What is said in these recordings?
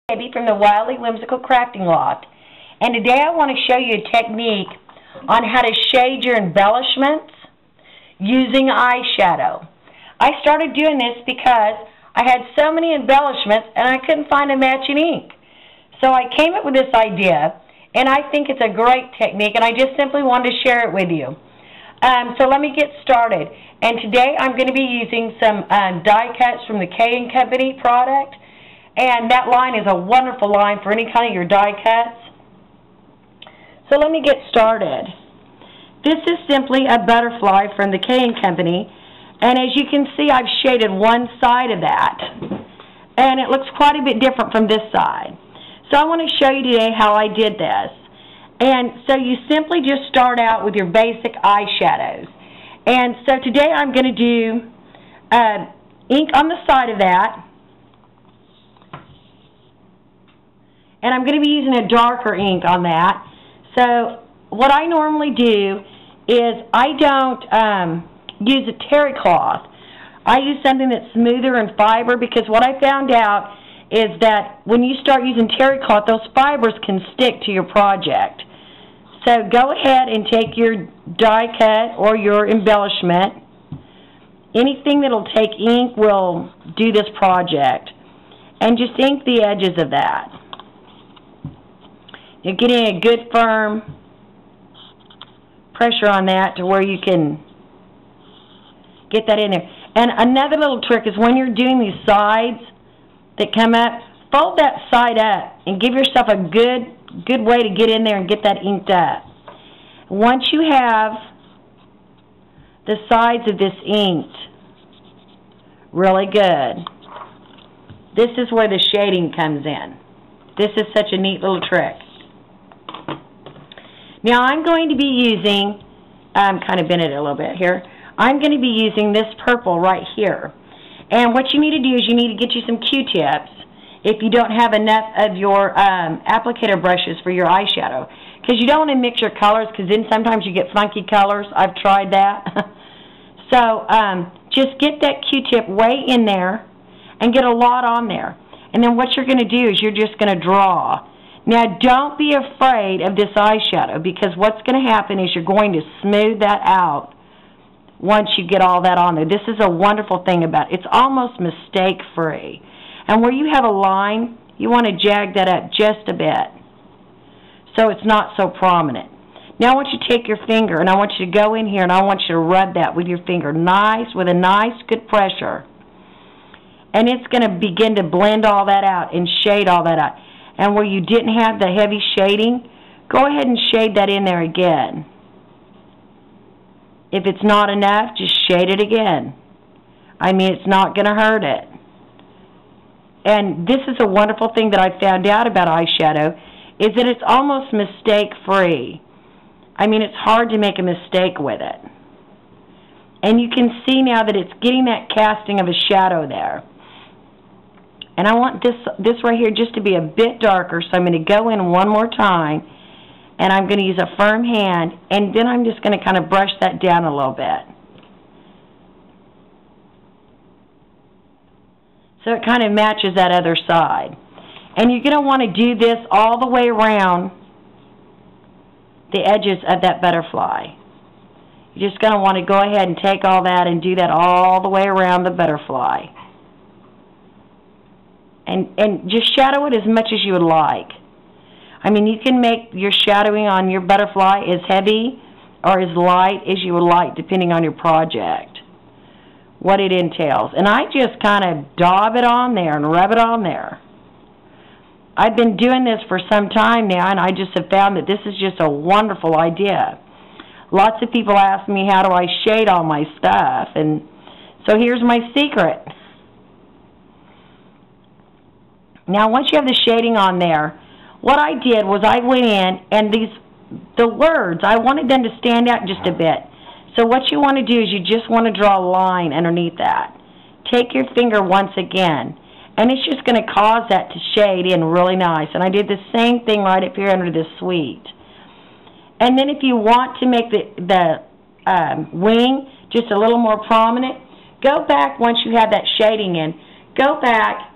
Debbie from the Wildly Whimsical Crafting Loft, and today I want to show you a technique on how to shade your embellishments using eyeshadow. I started doing this because I had so many embellishments and I couldn't find a matching ink. So I came up with this idea, and I think it's a great technique, and I just simply wanted to share it with you. So let me get started. And today I'm going to be using some die cuts from the K & Company product. And that line is a wonderful line for any kind of your die cuts. So let me get started. This is simply a butterfly from the K & Company. And as you can see, I've shaded one side of that. And it looks quite a bit different from this side. So I want to show you today how I did this. And so you simply just start out with your basic eyeshadows. And so today I'm going to do ink on the side of that. And I'm going to be using a darker ink on that. So what I normally do is I don't use a terry cloth. I use something that's smoother in fiber, because what I found out is that when you start using terry cloth, those fibers can stick to your project. So go ahead and take your die cut or your embellishment. Anything that will take ink will do this project. And just ink the edges of that. You're getting a good firm pressure on that to where you can get that in there. And another little trick is when you're doing these sides that come up, fold that side up and give yourself a good way to get in there and get that inked up. Once you have the sides of this inked really good, this is where the shading comes in. This is such a neat little trick. Now I'm going to be using, kind of bend it a little bit here, I'm going to be using this purple right here. And what you need to do is you need to get you some Q-tips if you don't have enough of your applicator brushes for your eyeshadow. Because you don't want to mix your colors, because then sometimes you get funky colors. I've tried that. So just get that Q-tip way in there and get a lot on there. And then what you're going to do is you're just going to draw. Now, don't be afraid of this eyeshadow, because what's going to happen is you're going to smooth that out once you get all that on there. This is a wonderful thing about it. It's almost mistake-free. And where you have a line, you want to jag that up just a bit so it's not so prominent. Now I want you to take your finger, and I want you to go in here, and I want you to rub that with your finger with a nice, good pressure. And it's going to begin to blend all that out and shade all that out. And where you didn't have the heavy shading, go ahead and shade that in there again. If it's not enough, just shade it again. I mean, it's not going to hurt it. And this is a wonderful thing that I found out about eyeshadow, is that it's almost mistake-free. I mean, it's hard to make a mistake with it. And you can see now that it's getting that casting of a shadow there. And I want this right here just to be a bit darker, so I'm going to go in one more time, and I'm going to use a firm hand, and then I'm just going to kind of brush that down a little bit. So it kind of matches that other side. And you're going to want to do this all the way around the edges of that butterfly. You're just going to want to go ahead and take all that and do that all the way around the butterfly. And just shadow it as much as you would like. I mean, you can make your shadowing on your butterfly as heavy or as light as you would like, depending on your project, what it entails. And I just kind of daub it on there and rub it on there. I've been doing this for some time now, and I just have found that this is just a wonderful idea. Lots of people ask me, how do I shade all my stuff? And so here's my secret. Now, once you have the shading on there, what I did was I went in, and the words, I wanted them to stand out just a bit. So what you want to do is you just want to draw a line underneath that. Take your finger once again, and it's just going to cause that to shade in really nice. And I did the same thing right up here under this sweet. And then if you want to make the wing just a little more prominent, go back once you have that shading in. Go back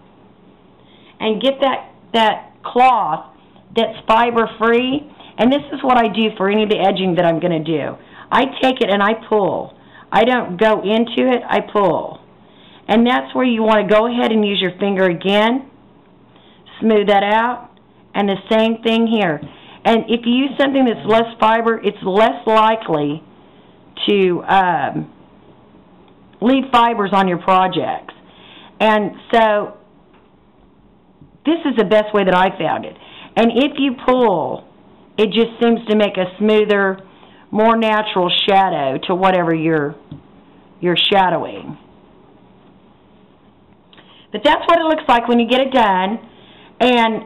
and get that that cloth that's fiber-free, and this is what I do for any of the edging that I'm going to do. I take it and I pull. I don't go into it, I pull. And that's where you want to go ahead and use your finger again, smooth that out, and the same thing here. And if you use something that's less fiber, it's less likely to leave fibers on your projects. And so this is the best way that I found it. And if you pull, it just seems to make a smoother, more natural shadow to whatever you're shadowing. But that's what it looks like when you get it done. And